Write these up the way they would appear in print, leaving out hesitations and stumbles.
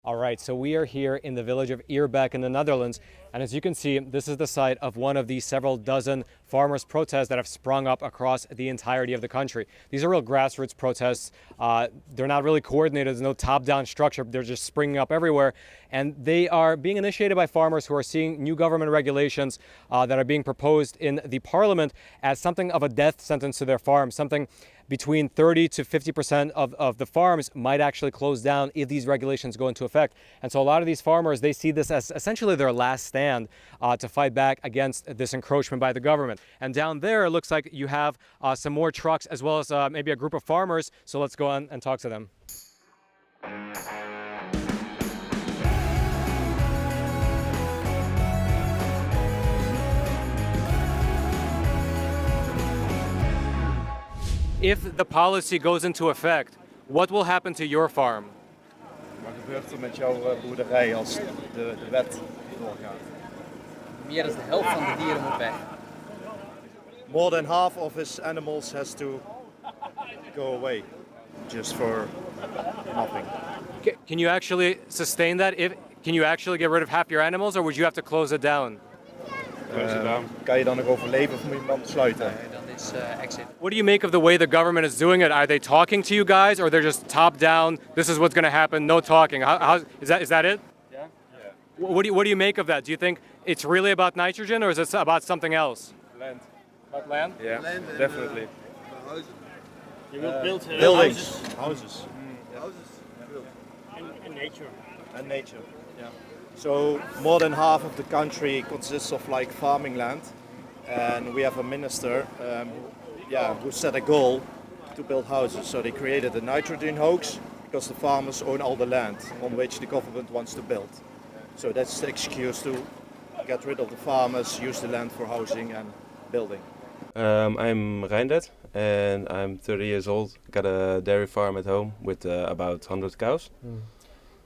All right, so we are here in the village of Eerbeek in the Netherlands, and as you can see, this is the site of one of the several dozen farmers' protests that have sprung up across the entirety of the country. These are real grassroots protests. They're not really coordinated. There's no top-down structure. They're just springing up everywhere, and they are being initiated by farmers who are seeing new government regulations that are being proposed in the parliament as something of a death sentence to their farms, something between 30 to 50% of the farms might actually close down if these regulations go into effect. And so a lot of these farmers, they see this as essentially their last stand to fight back against this encroachment by the government. And down there, it looks like you have some more trucks as well as maybe a group of farmers. So let's go on and talk to them. If the policy goes into effect, what will happen to your farm? Wat gebeurt er met jouw boerderij als de wet doorgaat? Meer dan de helft van de dieren moet weg. More than half of his animals has to go away, just for nothing. Can you actually sustain that? Can you actually get rid of half your animals, or would you have to close it down? Kan je dan nog overleven of moet je hem dan sluiten? Dan is exit. What do you make of the way the government is doing it? Are they talking to you guys, or they're just top down? This is what's going to happen. No talking. Is that it? Yeah. What do you make of that? Do you think it's really about nitrogen, or is it about something else? Land. About land? Yeah, definitely. You will build Buildings. Houses. and nature. And nature. Yeah. So more than half of the country consists of like farming land, and we have a minister, who set a goal to build houses. So they created a nitrogen hoax because the farmers own all the land on which the government wants to build. So that's the excuse to get rid of the farmers, use the land for housing and building. I'm Reindert and I'm 30 years old. Got a dairy farm at home with about 100 cows.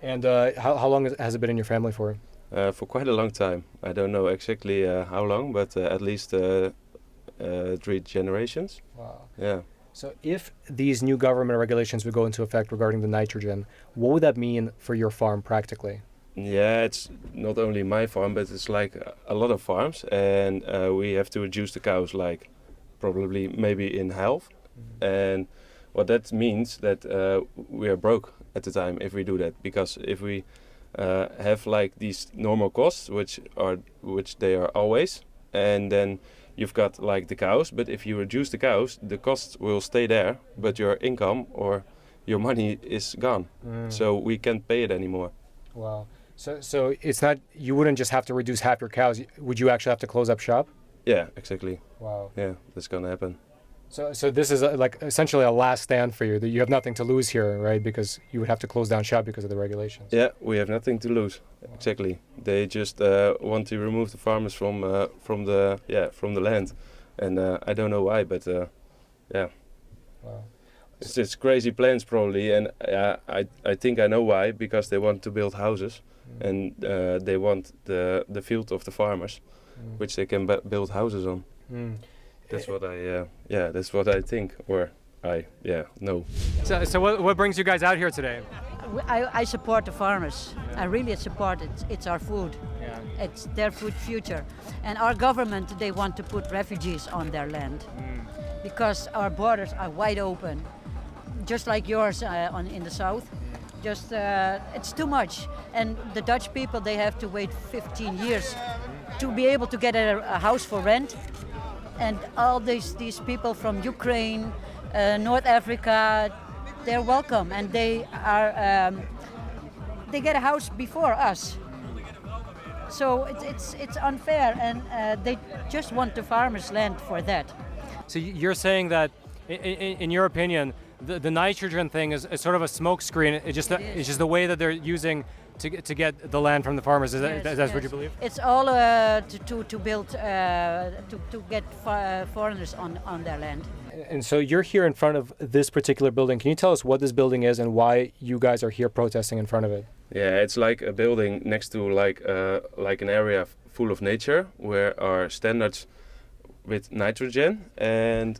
And how long has it been in your family for? For quite a long time. I don't know exactly how long, but at least 3 generations. Wow. Yeah. So if these new government regulations would go into effect regarding the nitrogen, what would that mean for your farm practically? Yeah, it's not only my farm, but it's like a lot of farms, and we have to reduce the cows like probably maybe in half. And what that means that we are broke at the time if we do that, because if we have like these normal costs, which they are always, and then you've got like the cows, but if you reduce the cows, the costs will stay there, but your income or your money is gone. So we can't pay it anymore. Wow. So it's not, you wouldn't just have to reduce half your cows. Would you actually have to close up shop? Yeah, exactly. Wow. Yeah, that's gonna happen. So this is like essentially a last stand for you. That you have nothing to lose here, right? Because you would have to close down shop because of the regulations. Yeah, we have nothing to lose. Wow. Exactly. They just want to remove the farmers from the land, and I don't know why, but yeah. Wow. It's crazy plans probably, and I think I know why, because they want to build houses, and they want the field of the farmers, which they can build houses on. That's what that's what I think, or I know. So what brings you guys out here today? I support the farmers. I really support it. It's our food. Yeah. It's their food future. And our government, they want to put refugees on their land because our borders are wide open, just like yours in the south. Just it's too much. And the Dutch people, they have to wait 15 years to be able to get a house for rent. And all these people from Ukraine, North Africa, they're welcome, and they get a house before us. So it's unfair, and they just want the farmers' land for that. So you're saying that, in your opinion, the nitrogen thing is sort of a smokescreen. It's just the way that they're using to get the land from the farmers. That's what you believe? It's all to build to get foreigners on their land. And so you're here in front of this particular building. Can you tell us what this building is and why you guys are here protesting in front of it? Yeah, it's like a building next to like an area full of nature, where our standards with nitrogen and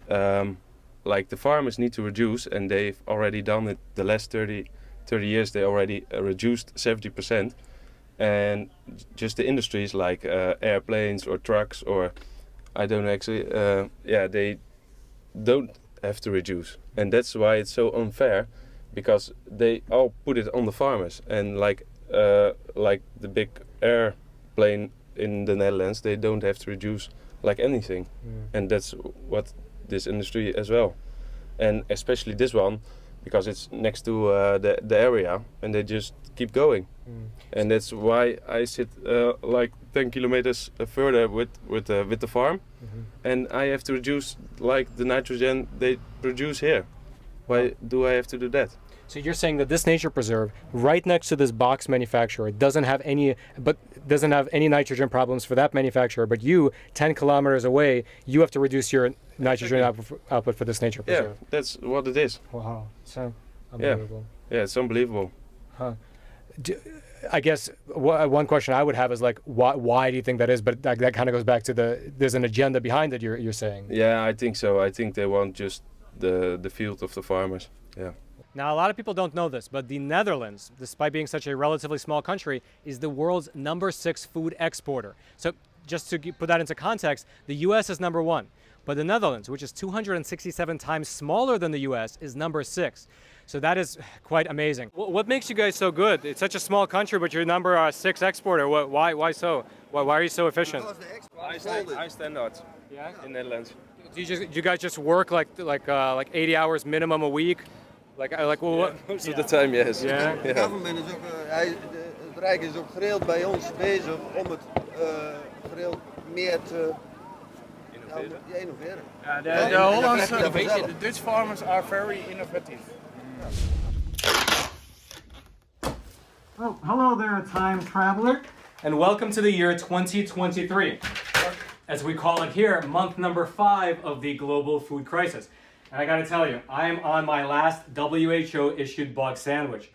like the farmers need to reduce, and they've already done it the last 30 30 years they already reduced 70%. And just the industries like airplanes or trucks or I don't know actually, they don't have to reduce. And that's why it's so unfair, because they all put it on the farmers. And like the big airplane in the Netherlands, they don't have to reduce like anything. And that's what this industry as well. And especially this one, because it's next to the area, and they just keep going. And that's why I sit like 10 kilometers further with the farm, and I have to reduce like the nitrogen they produce here. Why do I have to do that? So you're saying that this nature preserve, right next to this box manufacturer, doesn't have any nitrogen problems for that manufacturer, but you, 10 kilometers away, you have to reduce your nitrogen output for this nature preserve. Yeah, that's what it is. Wow, so unbelievable. Yeah, it's unbelievable. Huh. I guess one question I would have is like, why do you think that is? But that kind of goes back to there's an agenda behind it. You're saying. Yeah, I think so. I think they want just the field of the farmers. Yeah. Now, a lot of people don't know this, but the Netherlands, despite being such a relatively small country, is the world's #6 food exporter. So just to put that into context, the U.S. is #1, but the Netherlands, which is 267 times smaller than the U.S., is #6. So that is quite amazing. What makes you guys so good? It's such a small country, but you're #6 exporter. Why so? Why are you so efficient? I stand out. Yeah. In Netherlands. Do you guys just work like 80 hours minimum a week? Most of the time, yes. Yeah. De government is ook, het Rijk is ook gereeld bij ons bezig om het gereeld meer te innoveren. The Hollandse, the Dutch farmers are very innovative. Oh, hello there, time traveler. And welcome to the year 2023. As we call it here, month number 5 of the global food crisis. And I gotta tell you, I am on my last WHO-issued bug sandwich.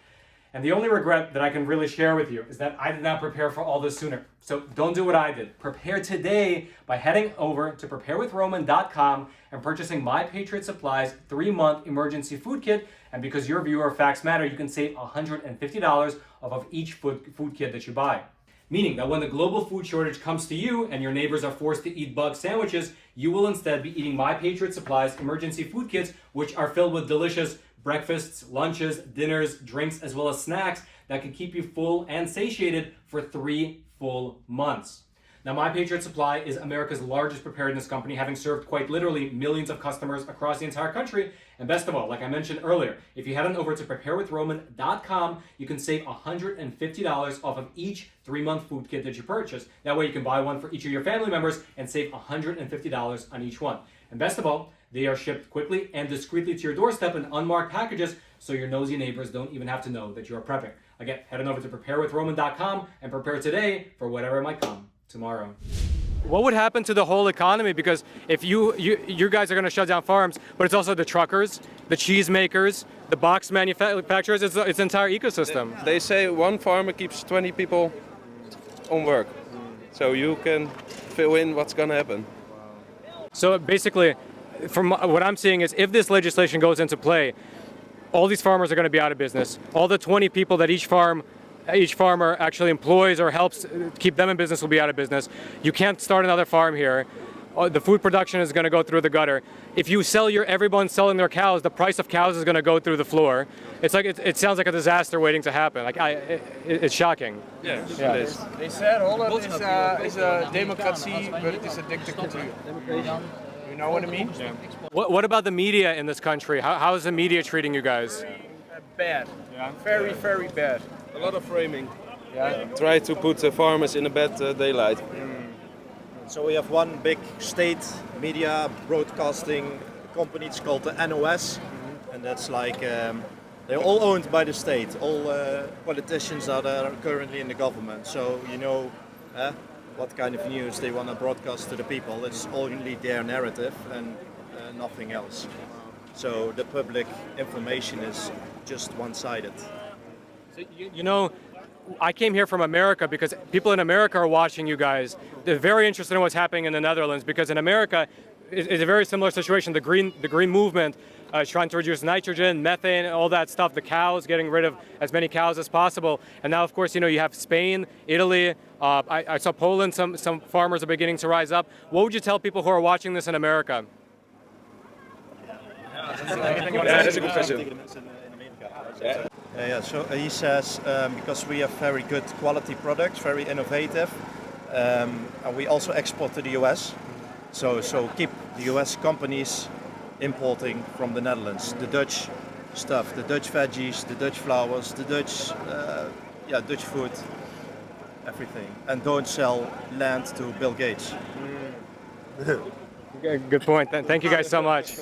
And the only regret that I can really share with you is that I did not prepare for all this sooner. So don't do what I did. Prepare today by heading over to preparewithroman.com and purchasing my Patriot Supply's 3-month emergency food kit. And because your viewer facts matter, you can save $150 off of each food kit that you buy. Meaning that when the global food shortage comes to you and your neighbors are forced to eat bug sandwiches, you will instead be eating my Patriot Supply's emergency food kits, which are filled with delicious breakfasts, lunches, dinners, drinks, as well as snacks that can keep you full and satiated for 3 full months. Now, My Patriot Supply is America's largest preparedness company, having served quite literally millions of customers across the entire country. And best of all, like I mentioned earlier, if you head on over to preparewithroman.com, you can save $150 off of each 3-month food kit that you purchase. That way you can buy one for each of your family members and save $150 on each one. And best of all, they are shipped quickly and discreetly to your doorstep in unmarked packages, so your nosy neighbors don't even have to know that you're prepping. Again, head on over to preparewithroman.com and prepare today for whatever might come tomorrow. What would happen to the whole economy? Because if you guys are going to shut down farms, but it's also the truckers, the cheese makers, the box manufacturers, it's the entire ecosystem. They say one farmer keeps 20 people on work. So you can fill in what's going to happen. So basically, from what I'm seeing is if this legislation goes into play, all these farmers are going to be out of business. All the 20 people that each farmer actually employs or helps keep them in business will be out of business. You can't start another farm here. The food production is going to go through the gutter. If you sell everyone selling their cows, the price of cows is going to go through the floor. It's like it sounds like a disaster waiting to happen. It's shocking. Yeah. Yeah. They said Holland is a democracy, but it is a dictator. You know what I mean? Yeah. What about the media in this country? How is the media treating you guys? Bad. Yeah. Very, very bad. A lot of framing. Yeah. Try to put the farmers in a bad daylight. So we have one big state media broadcasting company, it's called the NOS, and that's like, they're all owned by the state, all politicians that are currently in the government, so you know what kind of news they want to broadcast to the people. It's only their narrative and nothing else. So the public information is just one-sided. So, you know, I came here from America because people in America are watching you guys. They're very interested in what's happening in the Netherlands because in America, it's a very similar situation. The green movement is trying to reduce nitrogen, methane, all that stuff. The cows, getting rid of as many cows as possible. And now, of course, you have Spain, Italy. I saw Poland. Some farmers are beginning to rise up. What would you tell people who are watching this in America? That's a good question. So he says because we have very good quality products, very innovative, and we also export to the US. So keep the US companies importing from the Netherlands, the Dutch stuff, the Dutch veggies, the Dutch flowers, the Dutch, Dutch food, everything, and don't sell land to Bill Gates. Good point. Thank you guys so much.